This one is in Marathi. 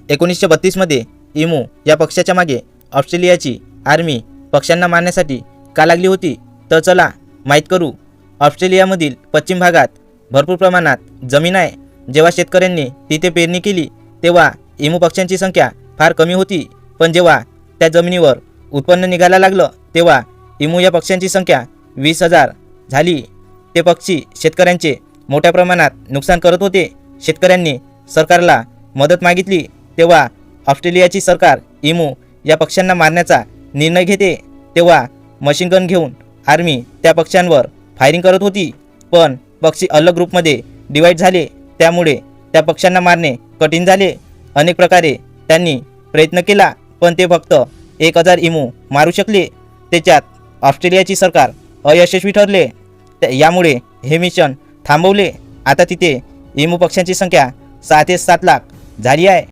1932मध्ये इमू या पक्षाच्या मागे ऑस्ट्रेलियाची आर्मी पक्ष्यांना मारण्यासाठी का लागली होती, तर चला माहीत करू. ऑस्ट्रेलियामधील पश्चिम भागात भरपूर प्रमाणात जमीन आहे. जेव्हा शेतकऱ्यांनी तिथे पेरणी केली तेव्हा इमू पक्ष्यांची संख्या फार कमी होती, पण जेव्हा त्या जमिनीवर उत्पन्न निघायला लागलं तेव्हा इमू या पक्ष्यांची संख्या 20,000 झाली. ते पक्षी शेतकऱ्यांचे मोठ्या प्रमाणात नुकसान करत होते. शेतकऱ्यांनी सरकारला मदत मागितली तेव्हा ऑस्ट्रेलियाची सरकार इमू या पक्ष्यांना मारण्याचा निर्णय घेते. तेव्हा मशीन गन घेऊन आर्मी त्या पक्ष्यांवर फायरिंग करत होती, पण पक्षी अलग ग्रुपमध्ये डिवाईड झाले, त्यामुळे त्या पक्ष्यांना मारणे कठीण झाले. अनेक प्रकारे त्यांनी प्रयत्न केला, पण ते फक्त 1,000 इमू मारू शकले. त्याच्यात ऑस्ट्रेलियाची सरकार अयशस्वी ठरले. यामुळे हे मिशन थांबवले. आता तिथे इमू पक्ष्यांची संख्या 6 ते 7 लाख झाली आहे.